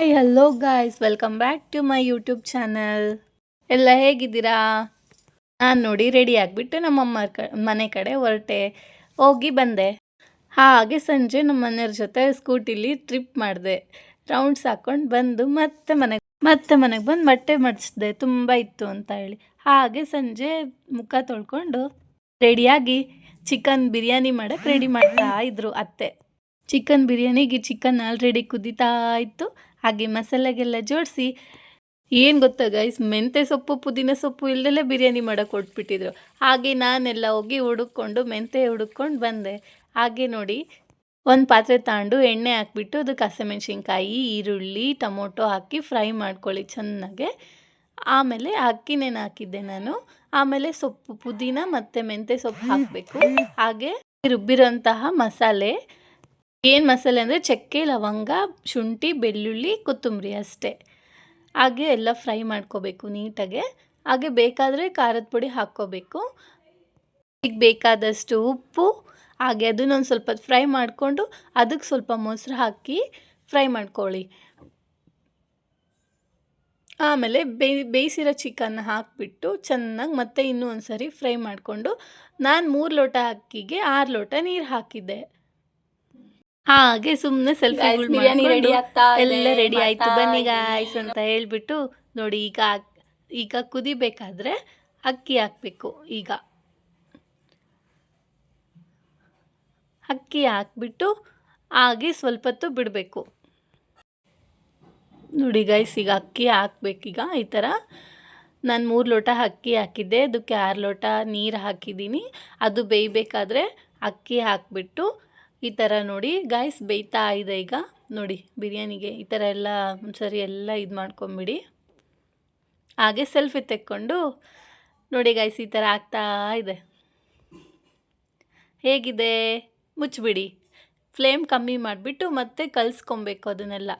Hey hello guys, welcome back to my YouTube channel. ಎಲ್ಲ ಹೇಗಿದ್ದೀರಾ? ನಾನು ನೋಡಿ ರೆಡಿ ಆಗಿಬಿಟ್ಟು ನಮ್ಮಮ್ಮ ಮನೆ ಕಡೆ ಹೊರಟೆ, ಹೋಗಿ ಬಂದೆ. ಹಾಗೆ ಸಂಜೆ ನಮ್ಮ ಮನೆಯವ್ರ ಜೊತೆ ಸ್ಕೂಟಿಲಿ ಟ್ರಿಪ್ ಮಾಡಿದೆ. ರೌಂಡ್ಸ್ ಹಾಕ್ಕೊಂಡು ಬಂದು ಮತ್ತೆ ಮನೆಗೆ ಬಂದು ಬಟ್ಟೆ ಮಡಿಸಿದೆ, ತುಂಬ ಇತ್ತು ಅಂತ ಹೇಳಿ. ಹಾಗೆ ಸಂಜೆ ಮುಖ ತೊಳ್ಕೊಂಡು ರೆಡಿಯಾಗಿ ಚಿಕನ್ ಬಿರಿಯಾನಿ ಮಾಡೋಕ್ಕೆ ರೆಡಿ ಮಾಡ್ತಾ ಇದ್ರು ಅತ್ತೆ. ಚಿಕನ್ ಬಿರಿಯಾನಿಗೆ ಚಿಕನ್ ಆಲ್ರೆಡಿ ಕುದೀತಾ ಇತ್ತು. ಹಾಗೆ ಮಸಾಲೆಗೆಲ್ಲ ಜೋಡಿಸಿ, ಏನು ಗೊತ್ತಾ ಗೈಸ್, ಮೆಂತ್ಯ ಸೊಪ್ಪು ಪುದೀನ ಸೊಪ್ಪು ಇಲ್ಲದಲ್ಲೇ ಬಿರಿಯಾನಿ ಮಾಡೋಕೆ ಕೊಟ್ಬಿಟ್ಟಿದ್ರು. ಹಾಗೆ ನಾನೆಲ್ಲ ಹೋಗಿ ಹುಡುಕೊಂಡು ಮೆಂತ್ಯ ಹುಡುಕೊಂಡು ಬಂದೆ. ಹಾಗೆ ನೋಡಿ ಒಂದು ಪಾತ್ರೆ ತಗೊಂಡು ಎಣ್ಣೆ ಹಾಕ್ಬಿಟ್ಟು ಅದಕ್ಕೆ ಹಸಿಮೆಣ್ಸಿನ್ಕಾಯಿ, ಈರುಳ್ಳಿ, ಟೊಮೊಟೊ ಹಾಕಿ ಫ್ರೈ ಮಾಡ್ಕೊಳ್ಳಿ ಚೆನ್ನಾಗೆ. ಆಮೇಲೆ ಅಕ್ಕಿನೇನು ಹಾಕಿದ್ದೆ ನಾನು. ಆಮೇಲೆ ಸೊಪ್ಪು ಪುದೀನ ಮತ್ತು ಮೆಂತ್ಯ ಸೊಪ್ಪು ಹಾಕಬೇಕು. ಹಾಗೆ ರುಬ್ಬಿರೋಂತಹ ಮಸಾಲೆ, ಏನು ಮಸಾಲೆ ಅಂದರೆ ಚಕ್ಕೆ, ಲವಂಗ, ಶುಂಠಿ, ಬೆಳ್ಳುಳ್ಳಿ, ಕೊತ್ತಂಬರಿ ಅಷ್ಟೇ. ಹಾಗೆ ಎಲ್ಲ ಫ್ರೈ ಮಾಡ್ಕೋಬೇಕು ನೀಟಾಗೆ. ಹಾಗೆ ಬೇಕಾದರೆ ಖಾರದ ಪುಡಿ ಹಾಕ್ಕೋಬೇಕು. ಈಗ ಬೇಕಾದಷ್ಟು ಉಪ್ಪು, ಹಾಗೆ ಅದನ್ನೊಂದು ಸ್ವಲ್ಪ ಫ್ರೈ ಮಾಡಿಕೊಂಡು ಅದಕ್ಕೆ ಸ್ವಲ್ಪ ಮೊಸರು ಹಾಕಿ ಫ್ರೈ ಮಾಡ್ಕೊಳ್ಳಿ. ಆಮೇಲೆ ಬೇಯಿಸಿರೋ ಚಿಕನ್ನ ಹಾಕಿಬಿಟ್ಟು ಚೆನ್ನಾಗಿ ಮತ್ತೆ ಇನ್ನೂ ಒಂದು ಸರಿ ಫ್ರೈ ಮಾಡಿಕೊಂಡು, ನಾನು 3 ಲೋಟ ಅಕ್ಕಿಗೆ 6 ಲೋಟ ನೀರು ಹಾಕಿದ್ದೆ. ಹಾಗೆ ಸುಮ್ಮನೆ ಸೆಲ್ಫಿಗಳು ಬಿರಿಯಾನಿ ರೆಡಿ ಆಗ್ತಾ ಇದೆ, ಎಲ್ಲ ರೆಡಿ ಆಯಿತು ಮಾಡ್ತಾ ಬನ್ನಿ ಇದ್ದೀನಿ. ಗಾಯ್ಸ್ ಅಂತ ಹೇಳ್ಬಿಟ್ಟು ನೋಡಿ. ಈಗ ಕುದಿಬೇಕಾದ್ರೆ ಅಕ್ಕಿ ಹಾಕಬೇಕು. ಈಗ ಅಕ್ಕಿ ಹಾಕ್ಬಿಟ್ಟು ಹಾಗೆ ಸ್ವಲ್ಪ ಹೊತ್ತು ಬಿಡಬೇಕು. ನೋಡಿ ಗೈಸ್, ಈಗ ಅಕ್ಕಿ ಹಾಕ್ಬೇಕೀಗ ಈ ಥರ. ನಾನು 3 ಲೋಟ ಅಕ್ಕಿ ಹಾಕಿದ್ದೆ, ಅದಕ್ಕೆ 6 ಲೋಟ ನೀರು ಹಾಕಿದ್ದೀನಿ. ಅದು ಬೇಯಬೇಕಾದ್ರೆ ಅಕ್ಕಿ ಹಾಕಿಬಿಟ್ಟು ಈ ಥರ ನೋಡಿ ಗಾಯ್ಸ್ ಬೇಯ್ತಾ ಇದೆ. ಈಗ ನೋಡಿ ಬಿರಿಯಾನಿಗೆ ಈ ಥರ ಎಲ್ಲ ಒಂದ್ಸರಿ ಎಲ್ಲ ಇದು ಮಾಡ್ಕೊಂಬಿಡಿ. ಹಾಗೆ ಸೆಲ್ಫಿ ತೆಕ್ಕೊಂಡು ನೋಡಿ ಗಾಯ್ಸ್, ಈ ಥರ ಆಗ್ತಾ ಇದೆ. ಹೇಗಿದೆ? ಮುಚ್ಚಿಬಿಡಿ. ಫ್ಲೇಮ್ ಕಮ್ಮಿ ಮಾಡಿಬಿಟ್ಟು ಮತ್ತೆ ಕಲಿಸ್ಕೊಬೇಕು ಅದನ್ನೆಲ್ಲ.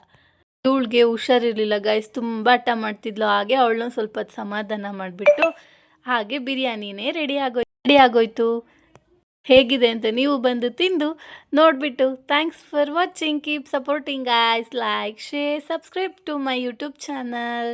ಇವಳಿಗೆ ಹುಷಾರಿರಲಿಲ್ಲ ಗೈಸ್, ತುಂಬ ಹಠ ಮಾಡ್ತಿದ್ಲು. ಹಾಗೆ ಅವಳನ್ನ ಸ್ವಲ್ಪ ಹೊತ್ತು ಸಮಾಧಾನ ಮಾಡಿಬಿಟ್ಟು ಹಾಗೆ ಬಿರಿಯಾನಿನೇ ರೆಡಿ ಆಗೋಯ್ತು. ಹೇಗಿದೆ ಅಂತ ನೀವು ಬಂದು ತಿಂದು ನೋಡಿಬಿಟ್ಟು thanks for watching. Keep supporting guys. Like, share, subscribe to my YouTube channel.